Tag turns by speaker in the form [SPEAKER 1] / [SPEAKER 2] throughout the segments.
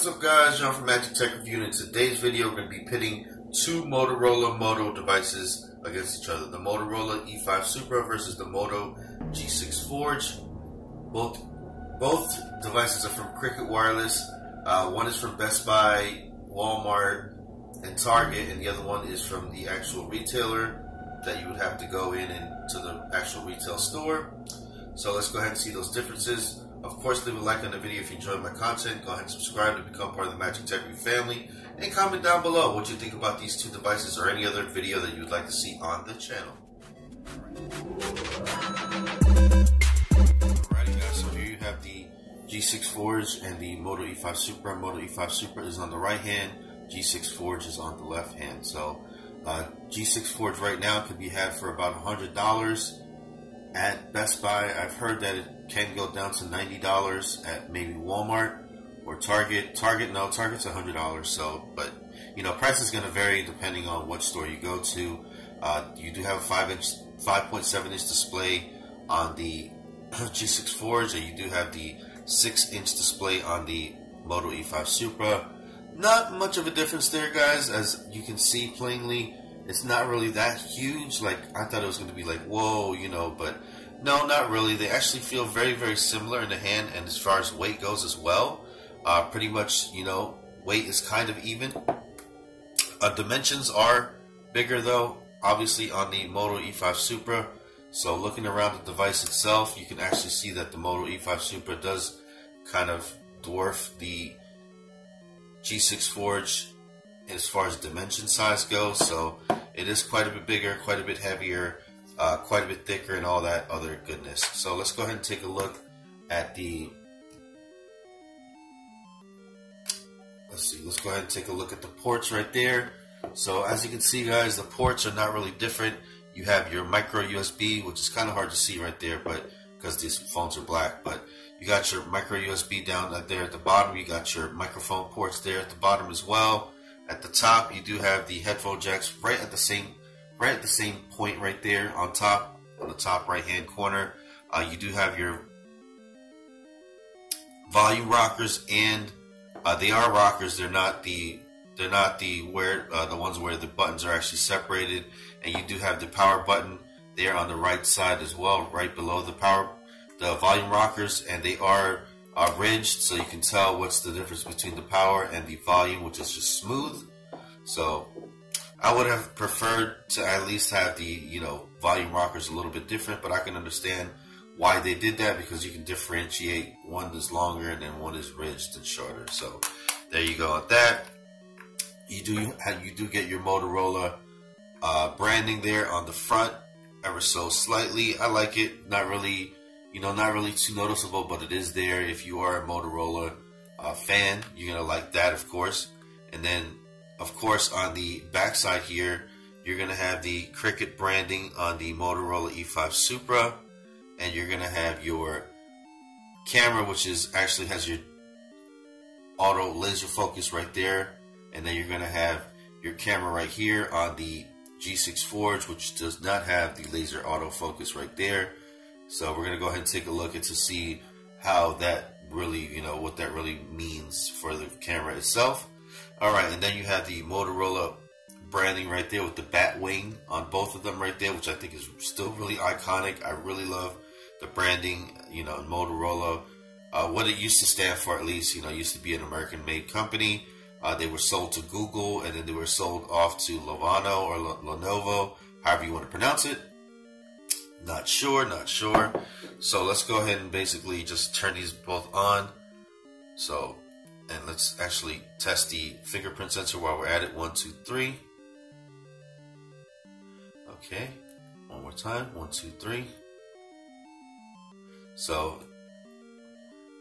[SPEAKER 1] What's up guys, John from Magic Tech Review. In today's video we're going to be pitting two Motorola Moto devices against each other. The Motorola E5 Supra versus the Moto G6 Forge. Both devices are from Cricket Wireless. One is from Best Buy, Walmart, and Target, and the other one is from the actual retailer that you would have to go in and to the actual retail store. So let's go ahead and see those differences. Of course, leave a like on the video if you enjoyed my content. Go ahead and subscribe to become part of the Magic Tech Review family. And comment down below what you think about these two devices or any other video that you would like to see on the channel. Alrighty guys, so here you have the G6 Forge and the Moto E5 Supra. Moto E5 Supra is on the right hand, G6 Forge is on the left hand. So G6 Forge right now could be had for about $100 at Best Buy. I've heard that it can go down to $90 at maybe Walmart or Target. No, Target's $100. So, but you know, price is going to vary depending on what store you go to. You do have a 5.7 inch display on the G6 Forge, and you do have the 6-inch display on the Moto E5 Supra. Not much of a difference there, guys. As you can see plainly, it's not really that huge. Like, I thought it was going to be like, whoa, you know, but no, not really. They actually feel very, very similar in the hand, and as far as weight goes as well, pretty much, you know, weight is kind of even. Dimensions are bigger though, obviously on the Moto E5 Supra. So looking around the device itself, you can actually see that the Moto E5 Supra does kind of dwarf the G6 Forge as far as dimension size goes. So it is quite a bit bigger, quite a bit heavier, quite a bit thicker, and all that other goodness. So let's go ahead and take a look at the let's go ahead and take a look at the ports right there. So as you can see, guys, the ports are not really different. You have your micro USB, which is kind of hard to see right there, but because these phones are black. But you got your micro USB down there at the bottom. You got your microphone ports there at the bottom as well. At the top, you do have the headphone jacks right at the same point right there on top, on the top right hand corner. You do have your volume rockers, and they are rockers. They're not the ones where the buttons are actually separated. And you do have the power button there on the right side as well, right below the volume rockers, and they are ridged, so you can tell what's the difference between the power and the volume, which is just smooth. So I would have preferred to at least have the, you know, volume rockers a little bit different, but I can understand why they did that, because you can differentiate. One is longer and then one is ridged and shorter. So there you go with that. You do get your Motorola branding there on the front, ever so slightly. I like it. Not really, you know, not really too noticeable, but it is there. If you are a Motorola fan, you're gonna like that, of course. And then, of course, on the back side here, you're gonna have the Cricket branding on the Motorola E5 Supra, and you're gonna have your camera, which is actually has your auto laser focus right there. And then you're going to have your camera right here on the G6 Forge, which does not have the laser autofocus right there. So we're going to go ahead and take a look at to see how that really, you know, what that really means for the camera itself. Alright, and then you have the Motorola branding right there with the bat wing on both of them right there, which I think is still really iconic. I really love the branding, you know, in Motorola. What it used to stand for, at least, you know, it used to be an American-made company. They were sold to Google, and then they were sold off to Lenovo or Lenovo, however you want to pronounce it. Not sure. So let's go ahead and basically just turn these both on. So, and let's actually test the fingerprint sensor while we're at it. 1, 2, 3. Okay, one more time. 1, 2, 3. So,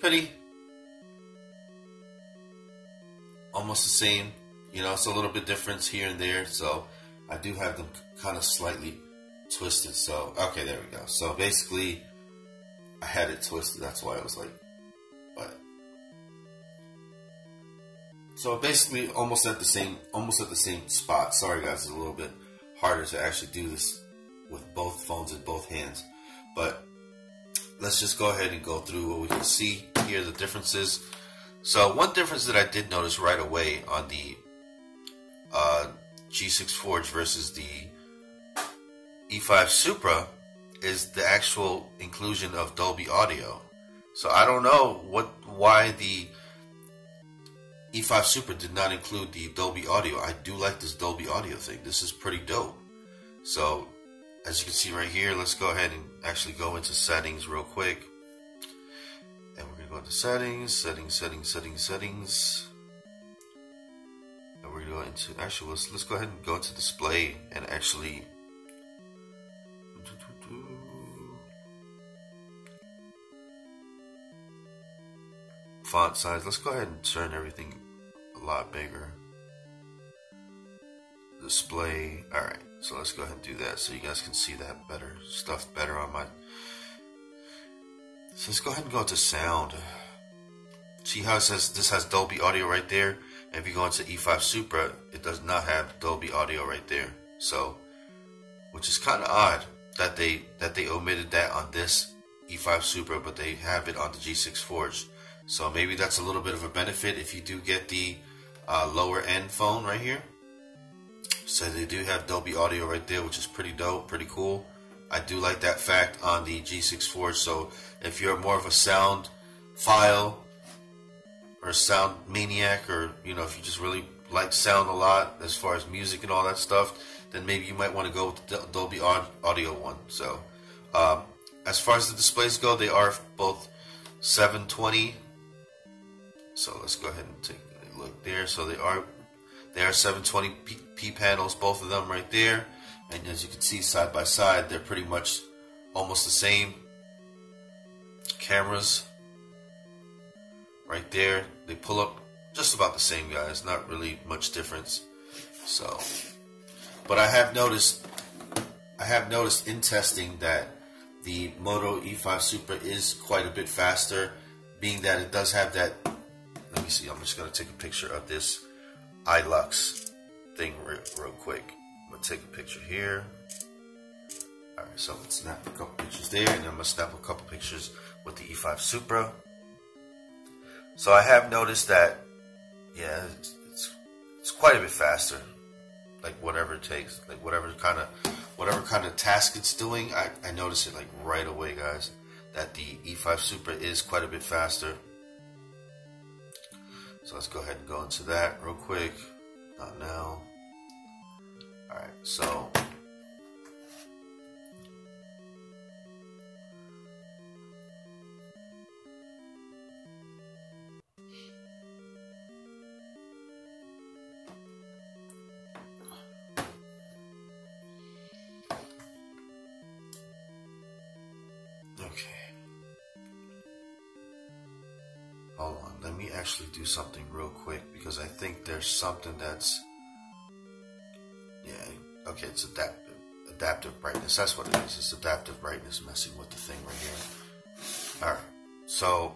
[SPEAKER 1] pretty. Almost the same, you know, it's a little bit different here and there. So I do have them kind of slightly twisted. So, okay, there we go. So basically I had it twisted. That's why I was like, but so basically almost at the same spot. Sorry guys, it's a little bit harder to actually do this with both phones in both hands, but let's just go ahead and go through what we can see here, the differences. So one difference that I did notice right away on the G6 Forge versus the E5 Supra is the actual inclusion of Dolby Audio. So I don't know why the E5 Supra did not include the Dolby Audio. I do like this Dolby Audio thing. This is pretty dope. So as you can see right here, let's go ahead and actually go into settings real quick. And we're going to go into settings. And we're going to go into, actually, let's go ahead and go into display and actually font size. Let's go ahead and turn everything a lot bigger. Display. Alright, so let's go ahead and do that so you guys can see that stuff better on my. So let's go ahead and go to sound. See how it says this has Dolby Audio right there? And if you go into E5 Supra, it does not have Dolby Audio right there. So, which is kind of odd that they omitted that on this E5 Supra, but they have it on the G6 Forge. So maybe that's a little bit of a benefit if you do get the lower end phone right here. So they do have Dolby Audio right there, which is pretty dope, pretty cool. I do like that fact on the G6 Forge. So if you're more of a sound file or a sound maniac, or if you just really like sound a lot as far as music and all that stuff, then maybe you might want to go with the Dolby Audio one. So as far as the displays go, they are both 720. So let's go ahead and take a look there. So they are 720p panels, both of them right there. And as you can see side by side, they're pretty much almost the same. Cameras right there, they pull up just about the same, guys. Not really much difference. So, but I have noticed in testing that the Moto E5 Supra is quite a bit faster, being that it does have that. Let me see. I'm just gonna take a picture of this iLux thing real quick. I'm gonna take a picture here. Alright, so let's snap a couple pictures there, and then I'm gonna snap a couple pictures with the E5 Supra. So I have noticed that, yeah, it's quite a bit faster. Like whatever it takes, like whatever kind of task it's doing, I notice it like right away, guys, that the E5 Supra is quite a bit faster. So let's go ahead and go into that real quick. Not now. Alright, so okay. Hold on, let me actually do something real quick because I think there's something that's, yeah, okay, it's adaptive brightness. That's what it is. It's adaptive brightness messing with the thing right here. Alright, so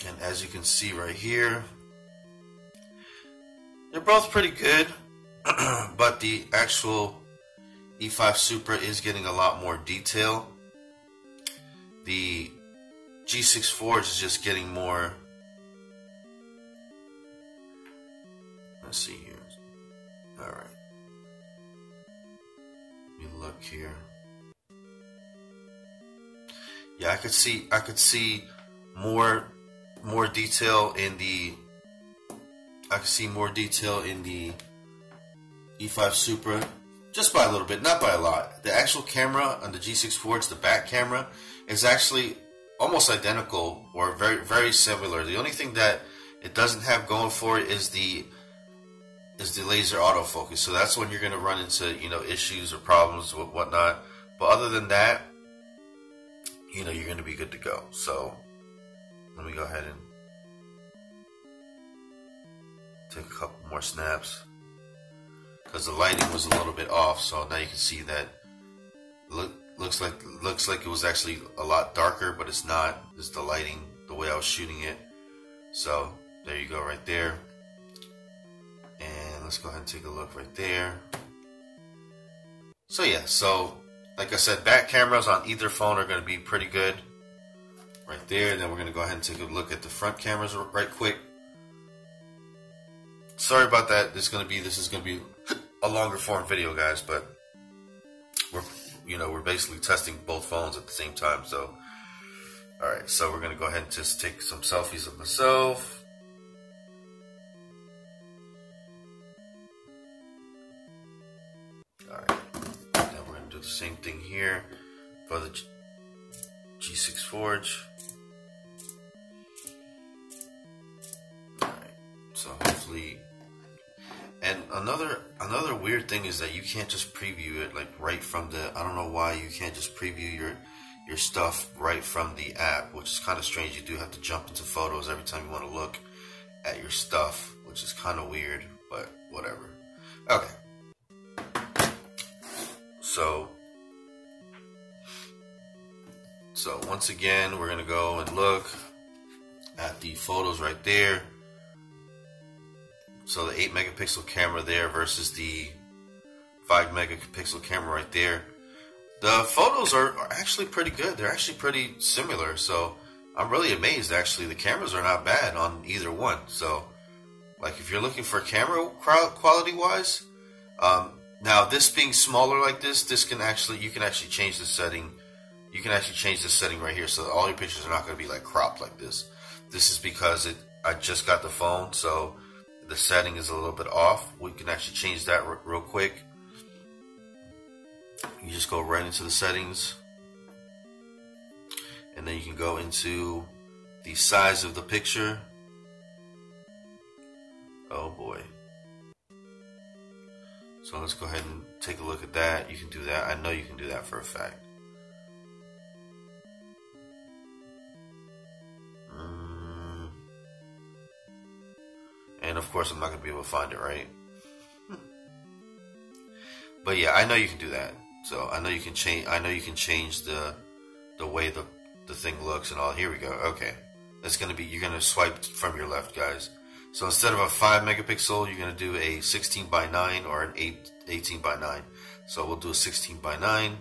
[SPEAKER 1] and as you can see right here, they're both pretty good, but the actual E5 Supra is getting a lot more detail. The G6 Forge is just getting more. Let's see here. All right. Let me look here. Yeah, I could see more detail in the. I could see more detail in the E5 Supra, just by a little bit, not by a lot. The actual camera on the G6 Forge, the back camera, is actually almost identical or very, very similar. The only thing that it doesn't have going for it is the laser autofocus. So that's when you're going to run into issues or problems with whatnot. But other than that, you're going to be good to go. So let me go ahead and take a couple more snaps because the lighting was a little bit off. So now you can see that looks like it was actually a lot darker, but it's not. It's the lighting, the way I was shooting it. So there you go, right there. And let's go ahead and take a look right there. So yeah, so Like I said, back cameras on either phone are going to be pretty good. Right there. Then we're going to go ahead and take a look at the front cameras right quick. Sorry about that. This is going to be a longer form video, guys, but we're basically testing both phones at the same time. So, all right. So we're going to go ahead and just take some selfies of myself. All right. Now we're going to do the same thing here for the G6 Forge. All right. So hopefully. And another weird thing is that you can't just preview it like right from the. I don't know why you can't just preview your stuff right from the app, which is kind of strange. You do have to jump into Photos every time you want to look at your stuff, which is kind of weird, but whatever. Okay. So once again, we're gonna go and look at the photos right there. So the 8 megapixel camera there versus the 5 megapixel camera right there. The photos are actually pretty good. They're actually pretty similar. So I'm really amazed, actually. The cameras are not bad on either one. So, like, if you're looking for camera quality-wise, now this being smaller like this, you can actually change the setting. You can actually change the setting right here, so that all your pictures are not going to be like cropped like this. This is because I just got the phone, so the setting is a little bit off. We can actually change that real quick. You just go right into the settings, and then you can go into the size of the picture. Oh boy. So let's go ahead and take a look at that. You can do that. I know you can do that for a fact. And of course I'm not going to be able to find it, right? But yeah, I know you can do that. So I know you can change the way the thing looks and all. Here we go. Okay. That's going to be, you're going to swipe from your left, guys. So instead of a 5 megapixel, you're going to do a 16 by 9 or an 18 by 9. So we'll do a 16 by 9.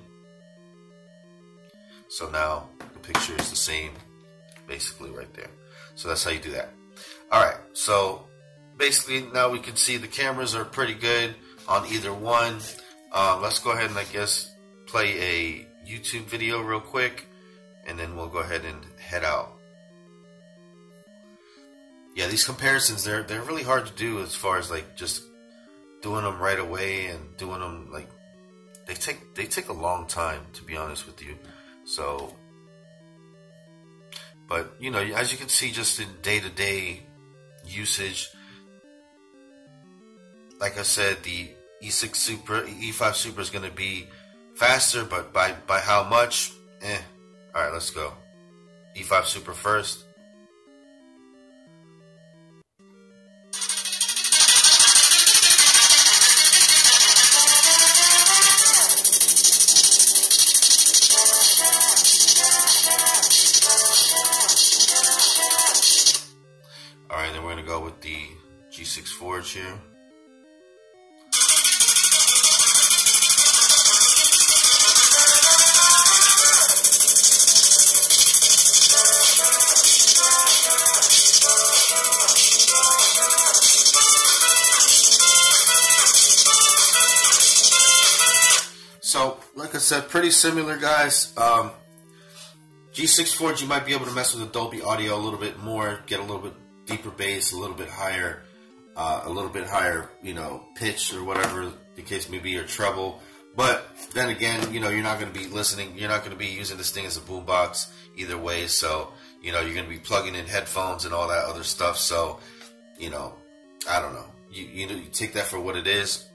[SPEAKER 1] So now the picture is the same, basically right there. So that's how you do that. All right. So basically now we can see the cameras are pretty good on either one. Let's go ahead and I guess play a YouTube video real quick, and then we'll go ahead and head out. Yeah, these comparisons, they're really hard to do as far as like just doing them right away and doing them like they take a long time, to be honest with you. So, but you know, as you can see, just in day-to-day usage, like I said, the E6 Supra, E5 Supra is going to be faster, but by how much? All right, let's go. E5 Supra first. All right, then we're going to go with the G6 Forge here. So, like I said, pretty similar, guys. G6 Forge, you might be able to mess with the Dolby Audio a little bit more, get a little bit deeper bass, a little bit higher, you know, pitch or whatever the case may be, or treble. But then again, you know, you're not going to be listening. You're not going to be using this thing as a boombox either way. So, you know, you're going to be plugging in headphones and all that other stuff. So, you know, I don't know. You take that for what it is.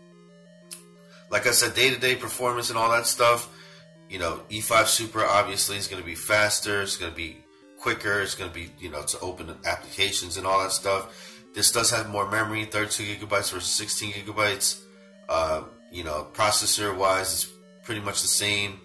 [SPEAKER 1] Like I said, day-to-day performance and all that stuff, you know, E5 Supra obviously is going to be faster. It's going to be quicker. It's going to be, you know, to open applications and all that stuff. This does have more memory, 32 gigabytes versus 16 gigabytes. You know, processor-wise, it's pretty much the same.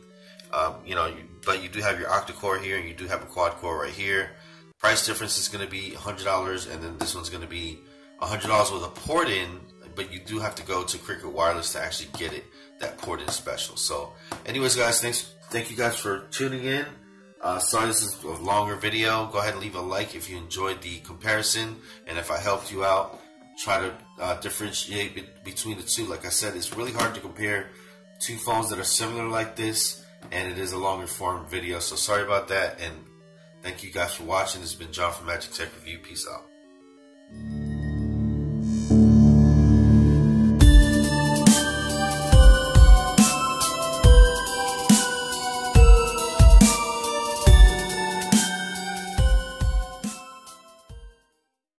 [SPEAKER 1] You know, but you do have your octa-core here, and you do have a quad-core right here. Price difference is going to be $100, and then this one's going to be $100 with a port-in but you do have to go to Cricket Wireless to actually get it. That port is special. So, anyways, guys, thank you guys for tuning in. Sorry this is a longer video. Go ahead and leave a like if you enjoyed the comparison, and if I helped you out, try to differentiate between the two. Like I said, it's really hard to compare two phones that are similar like this, and it is a longer form video. So sorry about that, and thank you guys for watching. This has been John from Magic Tech Review. Peace out.